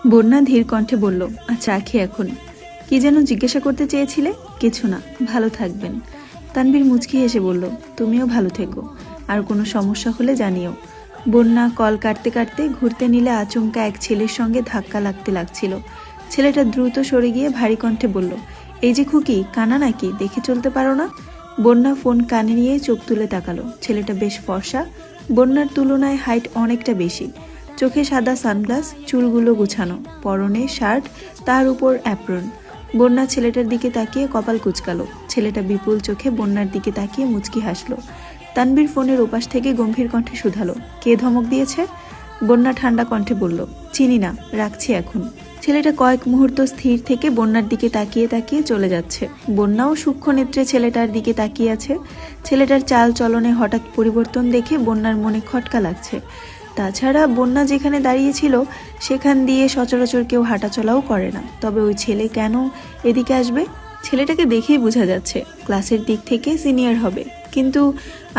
বন্যা ধীর কণ্ঠে বলল, আচ্ছা রাখি এখন। কি যেন জিজ্ঞাসা করতে চেয়েছিলে? কিছু না, ভালো থাকবেন। তানভীর মুচকি হেসে বলল, তুমিও ভালো থেকো, আর কোনো সমস্যা হলে জানিও। বন্যা কল কাটতে কাটতে ঘুরতে নিলে আচমকা এক ছেলের সঙ্গে ধাক্কা লাগছিল। ছেলেটা দ্রুত সরে গিয়ে ভারী কণ্ঠে বলল, এই যে খুকি, কানা নাকি, দেখে চলতে পারো না? বন্যা ফোন কানে নিয়ে চোখ তুলে তাকালো। ছেলেটা বেশ ফর্সা, বন্যার তুলনায় হাইট অনেকটা বেশি। চোখে সাদা সানগ্লাস, চুলগুলো গুছানো, পরনে শার্ট, তার উপর অ্যাপ্রন। বন্যা ছেলেটার দিকে তাকিয়ে কপাল কুঁচকালো। ছেলেটা বিপুল চোখে বন্যার দিকে তাকিয়ে মুচকি হাসলো। তানভীর ফোনের ওপাশ থেকে গম্ভীর কণ্ঠে শুধালো, কে ধমক দিয়েছে? বন্যা ঠান্ডা কণ্ঠে বলল, চিনি না, রাখছি এখন। ছেলেটা কয়েক মুহূর্ত স্থির থেকে বন্যার দিকে তাকিয়ে তাকিয়ে চলে যাচ্ছে। বন্যাও সূক্ষ্ম নেত্রে ছেলেটার দিকে তাকিয়ে আছে। ছেলেটার চাল চলনে হঠাৎ পরিবর্তন দেখে বন্যার মনে খটকা লাগছে। তাছাড়া বন্যা যেখানে দাঁড়িয়েছিল সেখান দিয়ে সচরাচর কেউ হাঁটাচলাও করে না। তবে ওই ছেলে কেন এদিকে আসবে? ছেলেটাকে দেখেই বোঝা যাচ্ছে ক্লাসের দিক থেকে সিনিয়র হবে, কিন্তু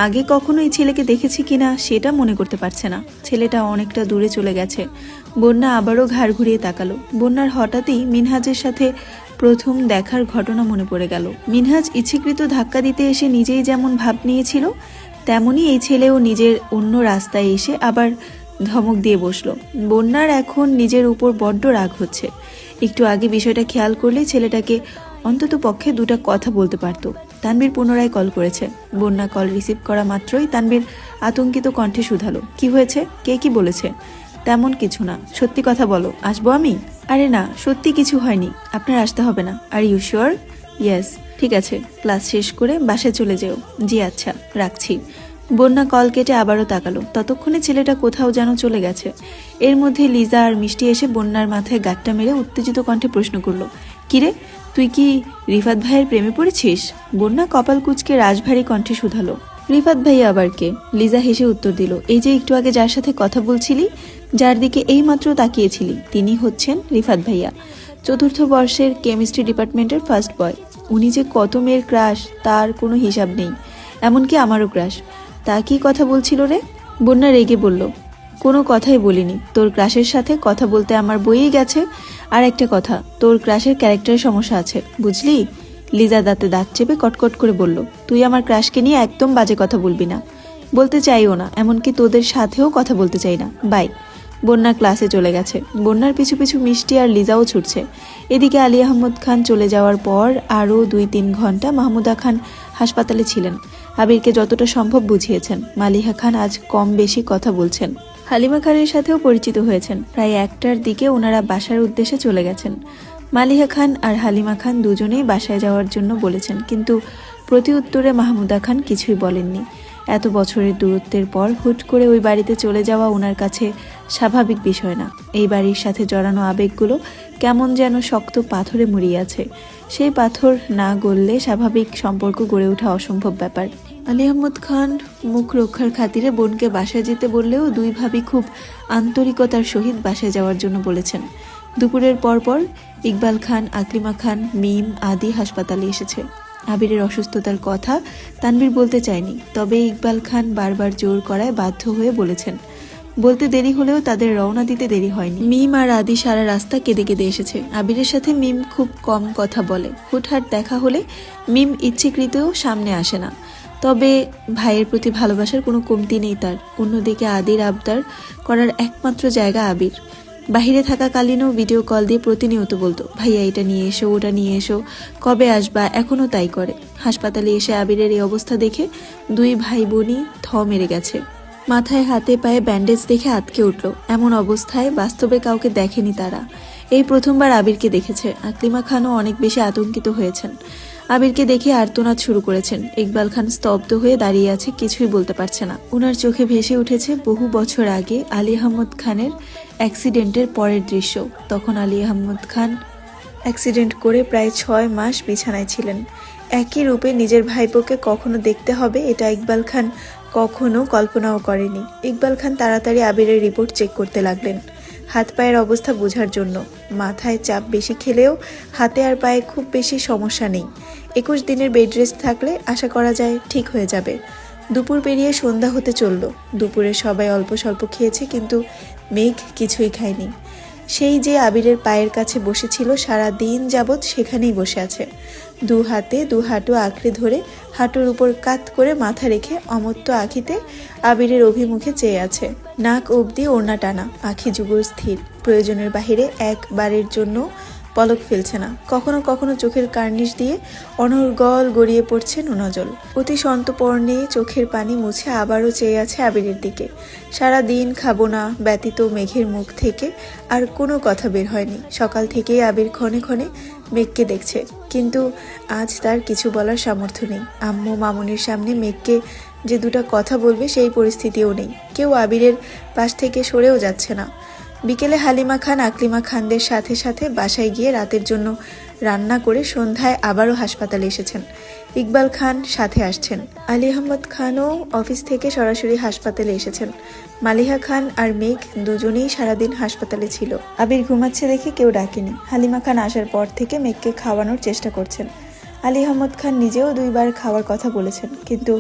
আগে কখনো এই ছেলেকে দেখেছি কিনা সেটা মনে করতে পারছে না। ছেলেটা অনেকটা দূরে চলে গেছে। বন্যা আবারও ঘাড় ঘুরিয়ে তাকালো। বন্যার হঠাৎই মিনহাজের সাথে প্রথম দেখার ঘটনা মনে পড়ে গেল। মিনহাজ ইচ্ছেকৃত ধাক্কা দিতে এসে নিজেই যেমন ভাব নিয়েছিল, তেমনি এই ছেলেও নিজের অন্য রাস্তায় এসে আবার ধমক দিয়ে বসলো। বন্যার এখন নিজের উপর বড্ড রাগ হচ্ছে। একটু আগে বিষয়টা খেয়াল করলে ছেলেটাকে অন্তত পক্ষে দুটা কথা বলতে পারতো। তানভীর পুনরায় কল করেছে। বন্যা কল রিসিভ করা মাত্রই তানভীর আতঙ্কিত কণ্ঠে শুধালো, কি হয়েছে? কে কি বলেছে? তেমন কিছু না, সত্যি কথা বলো, আসবো আমি? আরে না, সত্যি কিছু হয়নি, আপনার আসতে হবে না। Are you sure? ইয়েস। ঠিক আছে, ক্লাস শেষ করে বাসায় চলে যেও। জি আচ্ছা, রাখছি। বন্যা কল কেটে আবারও তাকালো। ততক্ষণে ছেলেটা কোথাও যেন চলে গেছে। এর মধ্যে লিজা আর মিষ্টি এসে বন্যার মাথায় গাঁটটা মেরে উত্তেজিত কণ্ঠে প্রশ্ন করলো, কিরে, তুই কি রিফাত ভাইয়ের প্রেমে পড়েছিস? বন্যা কপাল কুঁচকে রাজভারী কণ্ঠে শুধালো, রিফাত ভাইয়া আবার কে? লিজা হেসে উত্তর দিল, এই যে একটু আগে যার সাথে কথা বলছিলি, যার দিকে এইমাত্র তাকিয়েছিলি, তিনি হচ্ছেন রিফাত ভাইয়া, চতুর্থ বর্ষের কেমিস্ট্রি ডিপার্টমেন্টের ফার্স্ট বয়। উনি যে কত মেয়ের ক্রাশ তার কোনো হিসাব নেই, এমনকি আমারও ক্রাশ। তা কি কথা বলছিল রে? বন্যা রেগে বলল, কোনো কথাই বলিনি। তোর ক্রাশের সাথে কথা বলতে আমার বইই গেছে। আর একটা কথা, তোর ক্রাশের ক্যারেক্টারের সমস্যা আছে, বুঝলি? লিজা দাঁতে দাঁত চেপে কটকট করে বলল, তুই আমার ক্রাশকে নিয়ে একদম বাজে কথা বলবি না। বলতে চাইও না, এমনকি তোদের সাথেও কথা বলতে চাই না, বাই। বন্যা ক্লাসে চলে গেছে। বন্যার পিছু পিছু মিষ্টি আর লিজাও ছুটছে। এদিকে আলী আহমদ খান চলে যাওয়ার পর আরও 2-3 ঘন্টা মাহমুদা খান হাসপাতালে ছিলেন। আবিরকে যতটা সম্ভব বুঝিয়েছেন। মালিহা খান আজ কম বেশি কথা বলছেন। হালিমা খানের সাথেও পরিচিত হয়েছেন। প্রায় 1টার দিকে ওনারা বাসার উদ্দেশ্যে চলে গেছেন। মালিহা খান আর হালিমা খান দুজনেই বাসায় যাওয়ার জন্য বলেছেন, কিন্তু প্রতি উত্তরে মাহমুদা খান কিছুই বলেননি। এত বছরের দূরত্বের পর হুট করে ওই বাড়িতে চলে যাওয়া ওনার কাছে স্বাভাবিক বিষয় না। এই বাড়ির সাথে জড়ানো আবেগগুলো কেমন যেন শক্ত পাথরে মুড়িয়ে আছে। সেই পাথর না গললে স্বাভাবিক সম্পর্ক গড়ে ওঠা অসম্ভব ব্যাপার। আলী আহমদ খান মুখ রক্ষার খাতিরে বোনকে বাসায় যেতে বললেও দুই ভাবি খুব আন্তরিকতার সহিত বাসায় যাওয়ার জন্য বলেছেন। দুপুরের পরপর ইকবাল খান, আকলিমা খান, মিম আদি হাসপাতালে এসেছে। আবিরের অসুস্থতার কথা তানভীর বলতে চায়নি, তবে ইকবাল খান বারবার জোর করায় বাধ্য হয়ে বলেছেন। বলতে দেরি হলেও তাদের রওনা দিতে দেরি হয়নি। মিম আর আদি সারা রাস্তা কেঁদে কেঁদে এসেছে। আবিরের সাথে মিম খুব কম কথা বলে। হুটহাট দেখা হলে মিম ইচ্ছেকৃতও সামনে আসে না। তবে ভাইয়ের প্রতি ভালোবাসার কোনো কমতি নেই তার। অন্যদিকে আদির আবদার করার একমাত্র জায়গা আবির। বাহিরে থাকাকালীনও ভিডিও কল দিয়ে প্রতিনিয়ত বলতো, ভাইয়া এটা নিয়ে এসো, ওটা নিয়ে এসো, কবে আসবা, এখনও তাই করে। হাসপাতালে এসে আবিরের এই অবস্থা দেখে দুই ভাই বোনই থ মেরে গেছে। মাথায় হাতে পায়ে ব্যান্ডেজ দেখে আটকে উঠল। এমন অবস্থায় বাস্তবে কাউকে দেখেনি তারা। এই প্রথমবার আবিরকে দেখেছে। আকলিমা খানও অনেক বেশি আতঙ্কিত হয়েছেন। আবিরকে দেখে আর্তনাদ শুরু করেছেন। ইকবাল খান স্তব্ধ হয়ে দাঁড়িয়ে আছে, কিছুই বলতে পারছে না। ওনার চোখে ভেসে উঠেছে বহু বছর আগে আলী আহমদ খানের অ্যাক্সিডেন্টের পরের দৃশ্য। তখন আলী আহমদ খান অ্যাক্সিডেন্ট করে প্রায় 6 মাস বিছানায় ছিলেন। একই রূপে নিজের ভাইপোকে কখনো দেখতে হবে এটা ইকবাল খান কখনো কল্পনাও করেনি। ইকবাল খান তাড়াতাড়ি আবিরের রিপোর্ট চেক করতে লাগলেন, হাত পায়ের অবস্থা বোঝার জন্য। মাথায় চাপ বেশি খেলেও হাতে আর পায়ে খুব বেশি সমস্যা নেই। 21 দিনের বেড রেস্ট থাকলে আশা করা যায় ঠিক হয়ে যাবে। দুপুর পেরিয়ে সন্ধ্যা হতে চলল। দুপুরে সবাই অল্প স্বল্প খেয়েছে, কিন্তু মেঘ কিছুই খায়নি। সেই যে আবিরের পায়ের কাছে বসেছিল সারা দিন যাবৎ সেখানেই বসে আছে, দু হাতে দু হাঁটু আঁকড়ে ধরে হাঁটুর উপর কাত করে মাথা রেখে অমত্ত আঁখিতে আবিরের অভিমুখে চেয়ে আছে। নাক অবধি ওড়না টানা, আঁখি যুগল স্থির, প্রয়োজনের বাহিরে একবারের জন্য পলক ফেলছে না। কখনো কখনো চোখের কার্নিশ দিয়ে অনর্গল গড়িয়ে পড়ছে নোনাজল। অতি সন্তপর্ণে চোখের পানি মুছে আবারও চেয়ে আছে আবিরের দিকে। সারা দিন খাবো না ব্যতীত মেঘের মুখ থেকে আর কোনো কথা বের হয়নি। সকাল থেকেই আবির ক্ষণে ক্ষণে মেঘকে দেখছে, কিন্তু আজ তার কিছু বলার সামর্থ্য নেই। আম্মু মামুনির সামনে মেঘকে যে দুটো কথা বলবে সেই পরিস্থিতিও নেই। কেউ আবিরের পাশ থেকে সরেও যাচ্ছে না। বিকেলে হালিমা খান আকলিমা খানদের সাথে সাথে বাসায় গিয়ে রাতের জন্য রান্না করে সন্ধ্যায় আবারও হাসপাতালে এসেছেন। ইকবাল খান সাথে আসছেন। আলী আহমদ খানও অফিস থেকে সরাসরি হাসপাতালে এসেছেন। মালিহা খান আর মেঘ দুজনেই সারাদিন হাসপাতালে ছিল। আবির ঘুমাচ্ছে দেখে কেউ ডাকেনি। হালিমা খান আসার পর থেকে মেঘকে খাওয়ানোর চেষ্টা করছেন। আলী আহমদ খান নিজেও 2 বার খাওয়ার কথা বলেছেন, কিন্তু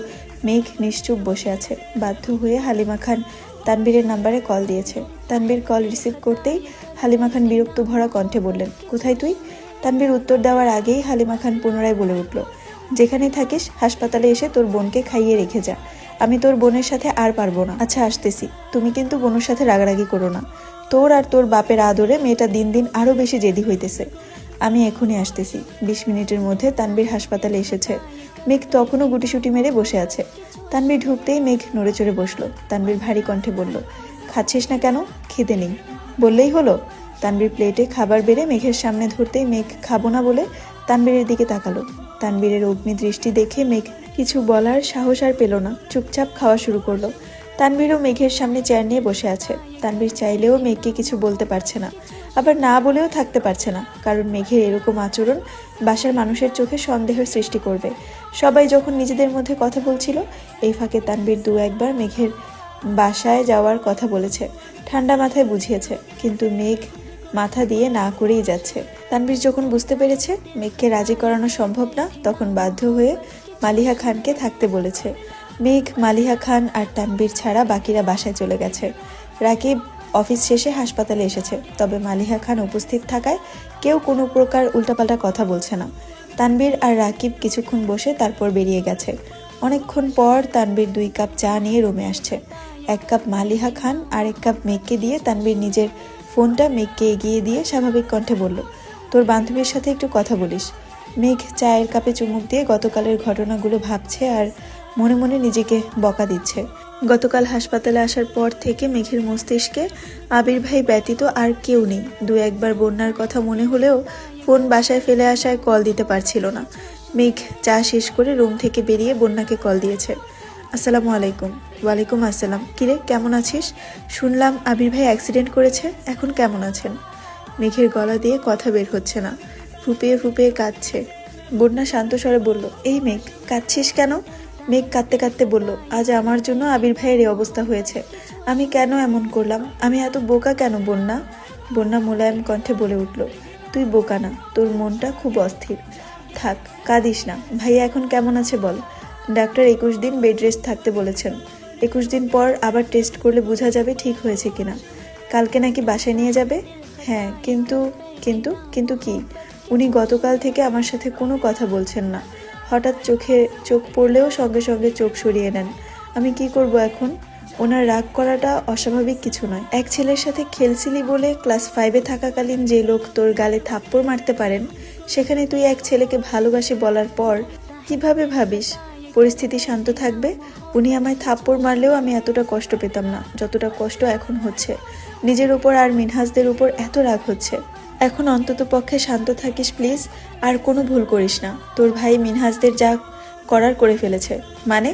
মেঘ নিশ্চুপ বসে আছে। বাধ্য হয়ে হালিমা খান তানবীরের নাম্বারে কল দিয়েছে। তানবীর কল রিসিভ করতেই হালিমা খান বিরক্ত ভরা কণ্ঠে বললেন, কোথায় তুই? তানবীর উত্তর দেওয়ার আগেই হালিমা খান পুনরায় বলে উঠল, যেখানে থাকিস হাসপাতালে এসে তোর বোনকে খাইয়ে রেখে যা। আমি তোর বোনের সাথে আর পারবো না। আচ্ছা আসতেছি। তুমি কিন্তু বোনের সাথে রাগারাগি করো না। তোর আর তোর বাপের আদরে মেয়েটা দিন দিন আরো বেশি জেদি হইতেছে। আমি এখনই আসতেছি। 20 মিনিটের মধ্যে তানবীর হাসপাতালে এসেছে। মেঘ তখনও গুটিসুটি মেরে বসে আছে। তানবীর ঢুকতেই মেঘ নড়ে চড়ে বসলো। তানবীর ভারী কণ্ঠে বলল, খাচ্ছিস না কেন? খিদে নেই বললেই হলো। তানবীর প্লেটে খাবার বেড়ে মেঘের সামনে ধরতেই মেঘ খাবো না বলে তানবীরের দিকে তাকালো। তানবীরের অগ্নি দৃষ্টি দেখে মেঘ কিছু বলার সাহস আর পেল না, চুপচাপ খাওয়া শুরু করলো। তানবীরও মেঘের সামনে চেয়ার নিয়ে বসে আছে। তানবীর চাইলেও মেঘকে কিছু বলতে পারছে না, আবার না বলেও থাকতে পারছে না, কারণ মেঘের এরকম আচরণ বাসার মানুষের চোখে সন্দেহের সৃষ্টি করবে। সবাই যখন নিজেদের মধ্যে কথা বলছিল, এই ফাঁকে তানবীর 2-1 বার মেঘের বাসায় যাওয়ার কথা বলেছে, ঠান্ডা মাথায় বুঝিয়েছে, কিন্তু মেঘ মাথা দিয়ে না করেই যাচ্ছে। তানবীর যখন বুঝতে পেরেছে মেঘকে রাজি করানো সম্ভব না, তখন বাধ্য হয়ে মালিহা খানকে থাকতে বলেছে। মেঘ, মালিহা খান আর তানবীর ছাড়া বাকিরা বাসায় চলে গেছে। রাকিব অফিস শেষে হাসপাতালে এসেছে, তবে মালিহা খান উপস্থিত থাকায় কেউ কোনো প্রকার উল্টাপাল্টা কথা বলছে না। তানবীর আর রাকিব কিছুক্ষণ বসে তারপর বেরিয়ে গেছে। অনেকক্ষণ পর তানবীর 2 কাপ চা নিয়ে রুমে আসছে। 1 কাপ মালিহা খান আর 1 কাপ মেঘকে দিয়ে তানবীর নিজের ফোনটা মেঘকে এগিয়ে দিয়ে স্বাভাবিক কণ্ঠে বলল, তোর বান্ধবীর সাথে একটু কথা বলিস। মেঘ চায়ের কাপে চুমুক দিয়ে গতকালের ঘটনাগুলো ভাবছে আর মনে মনে নিজেকে বকা দিচ্ছে। গতকাল হাসপাতালে আসার পর থেকে মেঘের মস্তিষ্কে আবির ভাই ব্যতীত আর কেউ নেই। 2-1 বার বন্যার কথা মনে হলেও ফোন বাসায় ফেলে আসায় কল দিতে পারছিল না। মেঘ চা শেষ করে রুম থেকে বেরিয়ে বন্যাকে কল দিয়েছে। আসসালামু আলাইকুম। ওয়ালাইকুম আসসালাম। কিরে, কেমন আছিস? শুনলাম আবির ভাই অ্যাক্সিডেন্ট করেছে, এখন কেমন আছেন? মেঘের গলা দিয়ে কথা বের হচ্ছে না, ফুপিয়ে ফুপিয়ে কাঁদছে। বন্যা শান্ত স্বরে বলল, এই মেঘ, কাঁদছিস কেন? মেঘ কাঁদতে কাঁদতে বলল, আজ আমার জন্য আবির ভাইয়ের এই অবস্থা হয়েছে। আমি কেন এমন করলাম? আমি এত বোকা কেন বন্যা? বন্যা মোলায়েম কণ্ঠে বলে উঠল, তুই বোকা না, তোর মনটা খুব অস্থির। থাক, কাঁদিস না। ভাইয়া এখন কেমন আছে বল? ডাক্তার 21 দিন বেড রেস্ট থাকতে বলেছেন। 21 দিন পর আবার টেস্ট করলে বোঝা যাবে ঠিক হয়েছে কিনা। কালকে নাকি বাসায় নিয়ে যাবে? হ্যাঁ, কিন্তু কিন্তু কিন্তু কি? উনি গতকাল থেকে আমার সাথে কোনো কথা বলছেন না। হঠাৎ চোখে চোখ পড়লেও সঙ্গে সঙ্গে চোখ সরিয়ে নেন। আমি কি করব এখন? ওনার রাগ করাটা অস্বাভাবিক কিছু নয়। এক ছেলের সাথে খেলছিলি বলে ক্লাস 5-এ থাকাকালীন যে লোক তোর গালে থাপ্পড় মারতে পারেন, সেখানে তুই এক ছেলেকে ভালোবাসি বলার পর কিভাবে ভাবিস পরিস্থিতি শান্ত থাকবে? উনি আমায় থাপ্পড় মারলেও আমি এতটা কষ্ট পেতাম না যতটা কষ্ট এখন হচ্ছে। নিজের উপর আর মিনহাজদের উপর এত রাগ হচ্ছে। এখন অন্তত পক্ষে শান্ত থাকিস প্লিজ, আর কোনো ভুল করিস না। তোর ভাই মিনহাজদের যা করার করে ফেলেছে। মানে?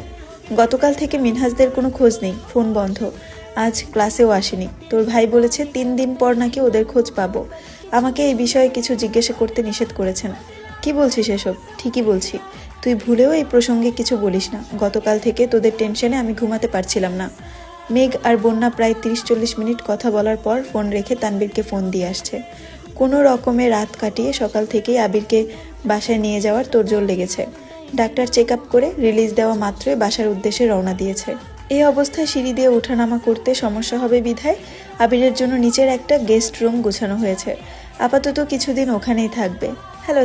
গতকাল থেকে মিনহাজদের কোনো খোঁজ নেই, ফোন বন্ধ, আজ ক্লাসেও আসেনি। তোর ভাই বলেছে 3 দিন পর নাকি ওদের খোঁজ পাবো। আমাকে এই বিষয়ে কিছু জিজ্ঞাসা করতে নিষেধ করেছেন। কি বলছিস এসব? ঠিকই বলছি। তুই ভুলেও এই প্রসঙ্গে কিছু বলিস না। গতকাল থেকে তোদের টেনশনে আমি ঘুমাতে পারছিলাম না। মেঘ আর বন্যা প্রায় 30-40 মিনিট কথা বলার পর ফোন রেখে তানবীরকে ফোন দিয়ে আসছে। কোনো রকমে রাত কাটিয়ে সকাল থেকেই আবিরকে বাসায় নিয়ে যাওয়ার তোড়জোড় লেগেছে। ডাক্তার চেক আপ করে রিলিজ দেওয়া মাত্রই বাসার উদ্দেশ্যে রওনা দিয়েছে। এই অবস্থায় সিঁড়ি দিয়ে ওঠানামা করতে সমস্যা হবে বিধায় আবিরের জন্য নিচের একটা গেস্ট রুম গোছানো হয়েছে। আপাতত কিছুদিন ওখানেই থাকবে। হ্যালো